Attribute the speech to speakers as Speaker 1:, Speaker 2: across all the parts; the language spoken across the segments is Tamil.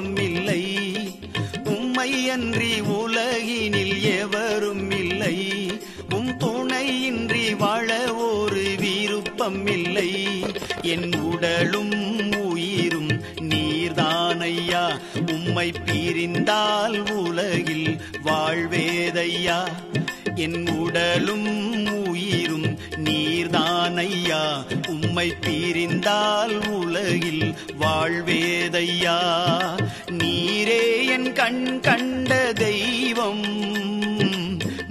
Speaker 1: விருப்பம் இல்லை. உம்மை அன்றி உலகினில் எவரும் இல்லை. உம் துணையின்றி வாழ ஒரு விருப்பம் இல்லை. என் உடலும் உயிரும் நீர்தானையா, உம்மை பிரிந்தால் உலகில் வாழ்வேதையா. என் உடலும் உயிரும் நீர்தானையா, உம்மை பிரிந்தால் உலகில் வாழ்வேதையா. நீரே என் கண் கண்ட தெய்வம்,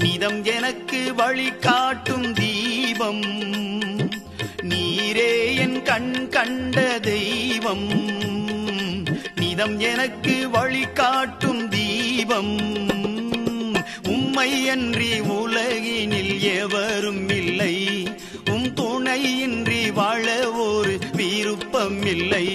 Speaker 1: நிதம் எனக்கு வழிகாட்டும் தீபம். நீரே என் கண் கண்ட தெய்வம், நிதம் எனக்கு வழிகாட்டும் தீபம். உம்மை அன்றி உலகினில் எவரும் இல்லை. உம் துணையின்றி வாழ ஒரு விருப்பம் இல்லை.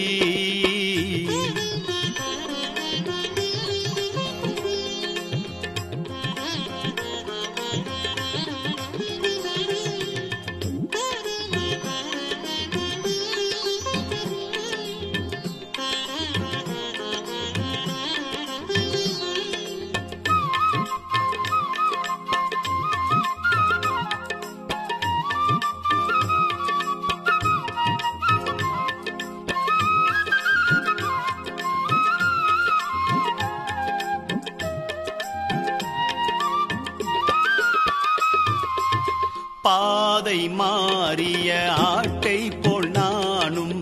Speaker 1: பாதை மாறிய ஆட்டை போல் நானும்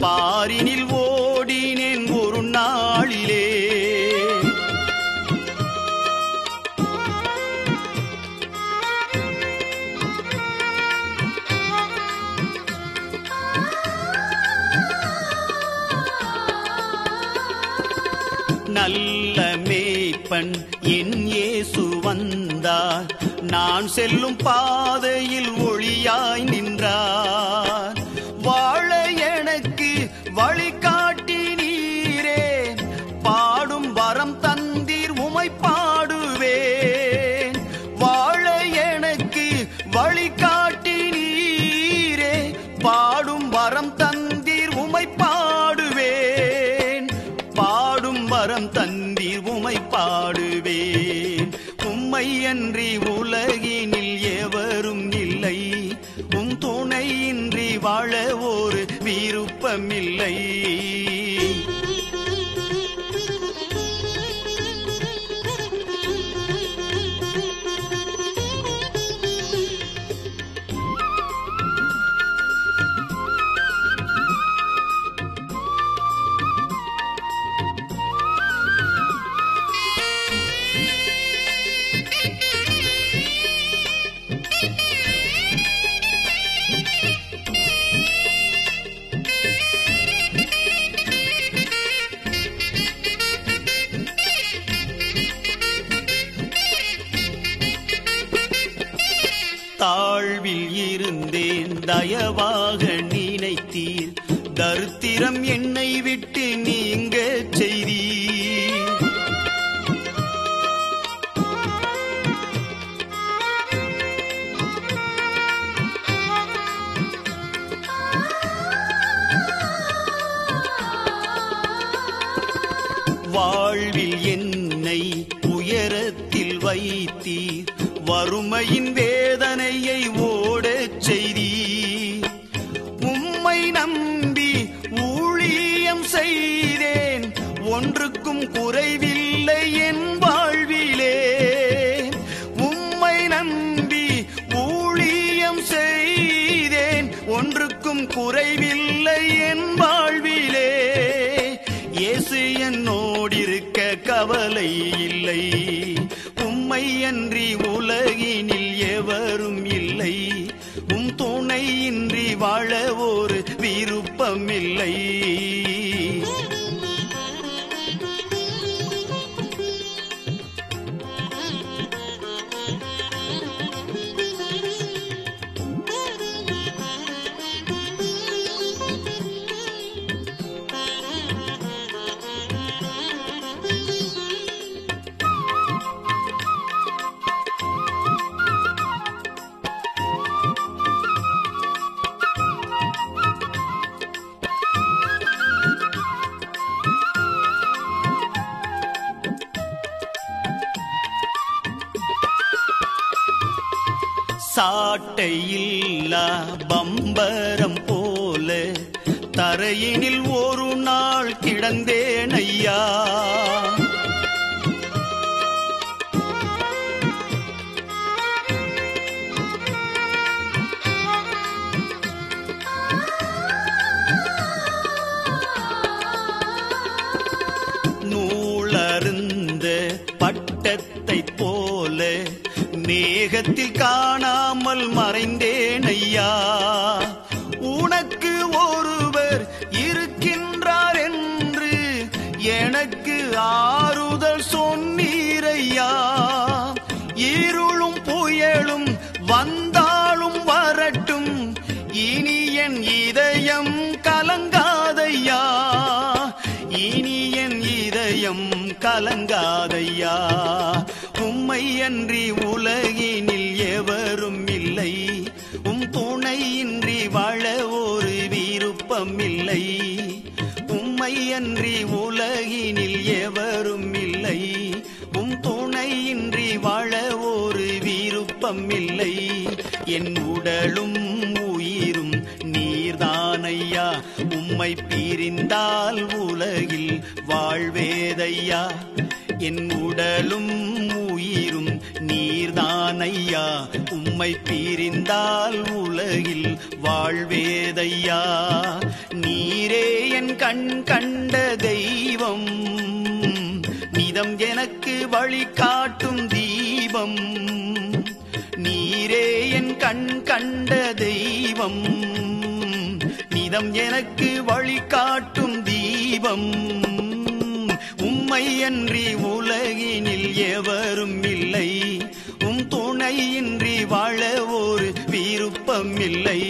Speaker 1: பாரினில் ஓடினேன் ஒரு நாளிலே. நல்ல மேய்ப்பன் என் இயேசு வந்தார், நான் செல்லும் பாதையில் ஒளியாய் நின்றார். வாழ எனக்கு வழிகாட்டி நீரே, பாடும் வரம் தந்தீர் உமை பாடுவேன். வாழ எனக்கு வழிகாட்டி நீரே, பாடும் வரம் தந்தீர் உமை பாடுவேன். பாடும் வரம் தந்தீர் உமை பாடுவேன். உம்மை அன்றி உலகினில் எவரும் இல்லை. உம் துணையின்றி வாழ ஒரு விருப்பமில்லை. தாழ்வில் இருந்தேன் தயவாக நினைத்தீர், தரித்திரம் என்னை விட்டு நீங்க செய்தீர். வாழ்வில் என்னை உயரத்தில் வைத்தீர், வறுமையின் வேதனையை ஓடச் செய்தீர். உம்மை நம்பி ஊழியம் செய்தேன், ஒன்றுக்கும் குறைவில்லை என் வாழ்விலே. உம்மை நம்பி ஊழியம் செய்தேன், ஒன்றுக்கும் குறைவில்லை என் வாழ்விலே. இயேசு என்னோடிருக்க கவலை இல்லை. உம்மை அன்றி உலகினில் எவரும் இல்லை. உம் துணையின்றி வாழ ஒரு விருப்பமில்லை. சாட்டையில்லா பம்பரம் போல தரையினில் ஒரு நாள் கிடந்தேன் ஐயா. நூலருந்த பட்டத்தை போல மேகத்தில் காணாமல் மறைந்தேன் ஐயா. உனக்கு ஒருவர் இருக்கின்றார் என்று எனக்கு ஆறுதல் சொன்னீரையா. இருளும் புயலும் வந்தாலும் வரட்டும், இனி என் இதயம் கலங்காதையா. இனி என் இதயம் கலங்காதையா. உம்மை அன்றி உலகினில் எவரும் இல்லை, உம் துணையின்றி வாழ ஒரு விருப்பம் இல்லை. உம்மை அன்றி உலகினில் எவரும் இல்லை, உம் துணையின்றி வாழ ஒரு விருப்பம் இல்லை. என் உடலும் உயிரும் நீர்தானையா, உம்மை பிரிந்தால் உலகில் வாழ்வேதையா. என் உடலும் உயிரும் நீர்தானையா, உம்மை பிரிந்தால் உலகில் வாழ்வேதையா. நீரே என் கண் கண்ட தெய்வம், நிதம் எனக்கு வழிகாட்டும் தீபம். நீரே என் கண் கண்ட தெய்வம், நிதம் எனக்கு வழிகாட்டும் தீபம். உம்மை அன்றி உலகினில் எவரும் இல்லை, உம் துணையின்றி வாழ ஒரு விருப்பம் இல்லை.